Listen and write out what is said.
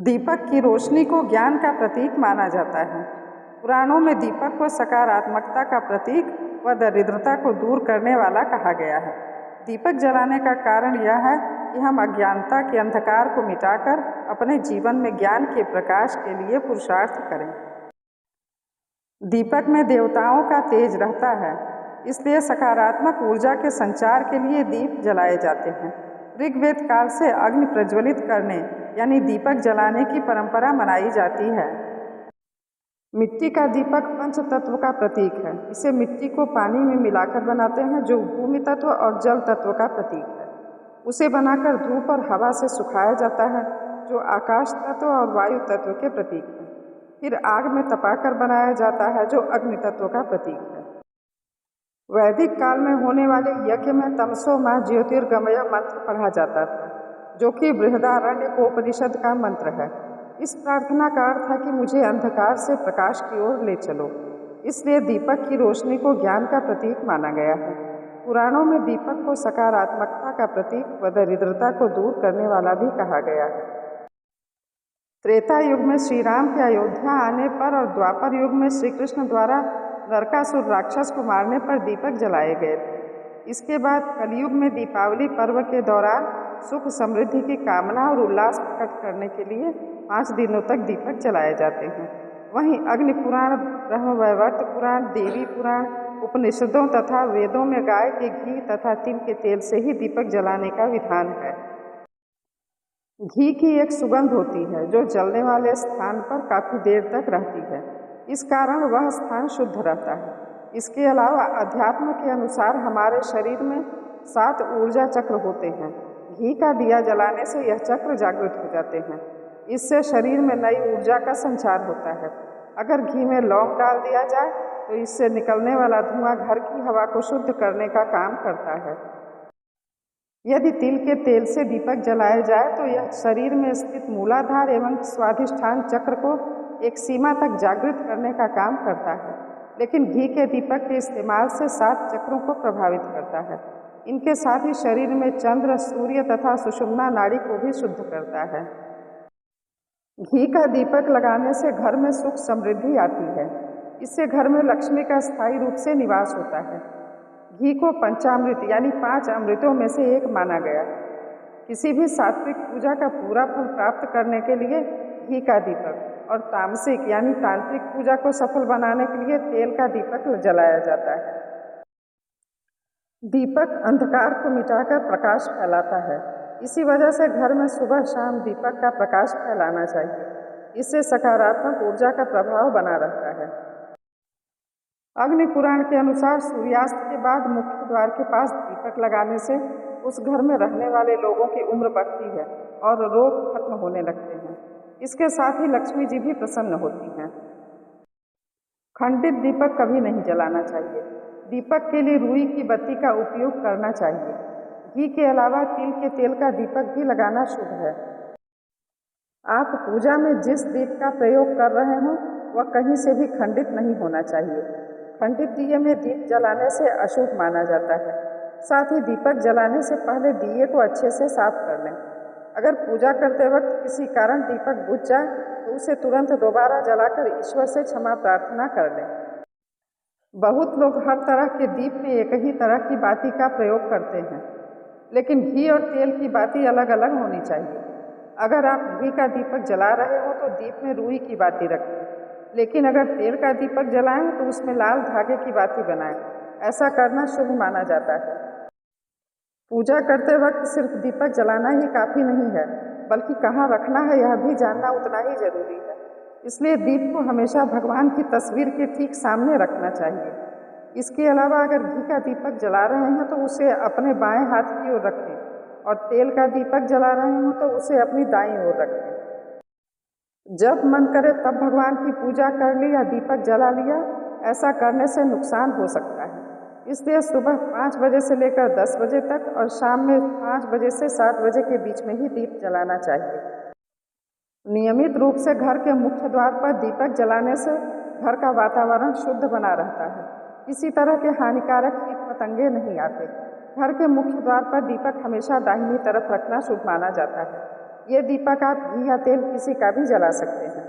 दीपक की रोशनी को ज्ञान का प्रतीक माना जाता है। पुराणों में दीपक को सकारात्मकता का प्रतीक व दरिद्रता को दूर करने वाला कहा गया है। दीपक जलाने का कारण यह है कि हम अज्ञानता के अंधकार को मिटाकर अपने जीवन में ज्ञान के प्रकाश के लिए पुरुषार्थ करें। दीपक में देवताओं का तेज रहता है, इसलिए सकारात्मक ऊर्जा के संचार के लिए दीप जलाए जाते हैं। ऋग्वेद काल से अग्नि प्रज्वलित करने यानी दीपक जलाने की परंपरा मनाई जाती है। मिट्टी का दीपक पंच तत्व का प्रतीक है। इसे मिट्टी को पानी में मिलाकर बनाते हैं, जो भूमि तत्व और जल तत्व का प्रतीक है। उसे बनाकर धूप और हवा से सुखाया जाता है, जो आकाश तत्व और वायु तत्व के प्रतीक है। फिर आग में तपाकर बनाया जाता है, जो अग्नि तत्व का प्रतीक है। वैदिक काल में होने वाले यज्ञ में तमसो माह ज्योतिर्गमय मंत्र पढ़ा जाता था, जो कि बृहदारण्यकोपनिषद का मंत्र है। इस प्रार्थना का अर्थ है कि मुझे अंधकार से प्रकाश की ओर ले चलो। इसलिए दीपक की रोशनी को ज्ञान का प्रतीक माना गया है। पुराणों में दीपक को सकारात्मकता का प्रतीक व दरिद्रता को दूर करने वाला भी कहा गया है। त्रेता युग में श्री राम के अयोध्या आने पर और द्वापर युग में श्री कृष्ण द्वारा नरकासुर राक्षस को मारने पर दीपक जलाए गए थे। इसके बाद कलयुग में दीपावली पर्व के दौरान सुख समृद्धि की कामना और उल्लास प्रकट करने के लिए 5 दिनों तक दीपक जलाए जाते हैं। वहीं अग्नि पुराण, ब्रह्मवैवर्त पुराण, देवी पुराण, उपनिषदों तथा वेदों में गाय के घी तथा तिल के तेल से ही दीपक जलाने का विधान है। घी की एक सुगंध होती है, जो जलने वाले स्थान पर काफ़ी देर तक रहती है। इस कारण वह स्थान शुद्ध रहता है। इसके अलावा अध्यात्म के अनुसार हमारे शरीर में 7 ऊर्जा चक्र होते हैं। घी का दिया जलाने से यह चक्र जागृत हो जाते हैं। इससे शरीर में नई ऊर्जा का संचार होता है। अगर घी में लौंग डाल दिया जाए तो इससे निकलने वाला धुआं घर की हवा को शुद्ध करने का काम करता है। यदि तिल के तेल से दीपक जलाया जाए तो यह शरीर में स्थित मूलाधार एवं स्वाधिष्ठान चक्र को एक सीमा तक जागृत करने का काम करता है। लेकिन घी के दीपक के इस्तेमाल से 7 चक्रों को प्रभावित करता है। इनके साथ ही शरीर में चंद्र, सूर्य तथा सुषुम्ना नाड़ी को भी शुद्ध करता है। घी का दीपक लगाने से घर में सुख समृद्धि आती है। इससे घर में लक्ष्मी का स्थायी रूप से निवास होता है। घी को पंचामृत यानी 5 अमृतों में से एक माना गया है। किसी भी सात्विक पूजा का पूरा फल प्राप्त करने के लिए घी का दीपक और तामसिक यानी तांत्रिक पूजा को सफल बनाने के लिए तेल का दीपक जलाया जाता है। दीपक अंधकार को मिटाकर प्रकाश फैलाता है। इसी वजह से घर में सुबह शाम दीपक का प्रकाश फैलाना चाहिए। इससे सकारात्मक ऊर्जा का प्रभाव बना रहता है। अग्नि पुराण के अनुसार सूर्यास्त के बाद मुख्य द्वार के पास दीपक लगाने से उस घर में रहने वाले लोगों की उम्र बढ़ती है और रोग खत्म होने लगते हैं। इसके साथ ही लक्ष्मी जी भी प्रसन्न होती हैं। खंडित दीपक कभी नहीं जलाना चाहिए। दीपक के लिए रुई की बत्ती का उपयोग करना चाहिए। घी के अलावा तिल के तेल का दीपक भी लगाना शुभ है। आप पूजा में जिस दीप का प्रयोग कर रहे हों वह कहीं से भी खंडित नहीं होना चाहिए। खंडित दिए में दीप जलाने से अशुभ माना जाता है। साथ ही दीपक जलाने से पहले दिए को अच्छे से साफ कर लें। अगर पूजा करते वक्त किसी कारण दीपक बुझ जाए तो उसे तुरंत दोबारा जलाकर ईश्वर से क्षमा प्रार्थना कर लें। बहुत लोग हर तरह के दीप में एक ही तरह की बाती का प्रयोग करते हैं, लेकिन घी और तेल की बाती अलग अलग होनी चाहिए। अगर आप घी का दीपक जला रहे हो तो दीप में रुई की बाती रखें, लेकिन अगर तेल का दीपक जलाएं तो उसमें लाल धागे की बाती बनाएं। ऐसा करना शुभ माना जाता है। पूजा करते वक्त सिर्फ दीपक जलाना ही काफ़ी नहीं है, बल्कि कहाँ रखना है यह भी जानना उतना ही जरूरी है। इसलिए दीप को हमेशा भगवान की तस्वीर के ठीक सामने रखना चाहिए। इसके अलावा अगर घी का दीपक जला रहे हैं तो उसे अपने बाएं हाथ की ओर रखें और तेल का दीपक जला रहे हों तो उसे अपनी दाईं ओर रखें। जब मन करे तब भगवान की पूजा कर ली या दीपक जला लिया, ऐसा करने से नुकसान हो सकता है। इसलिए सुबह 5 बजे से लेकर 10 बजे तक और शाम में 5 बजे से 7 बजे के बीच में ही दीप जलाना चाहिए। नियमित रूप से घर के मुख्य द्वार पर दीपक जलाने से घर का वातावरण शुद्ध बना रहता है। किसी तरह के हानिकारक कीट पतंगे नहीं आते। घर के मुख्य द्वार पर दीपक हमेशा दाहिनी तरफ रखना शुभ माना जाता है। ये दीपक आप घी या तेल किसी का भी जला सकते हैं।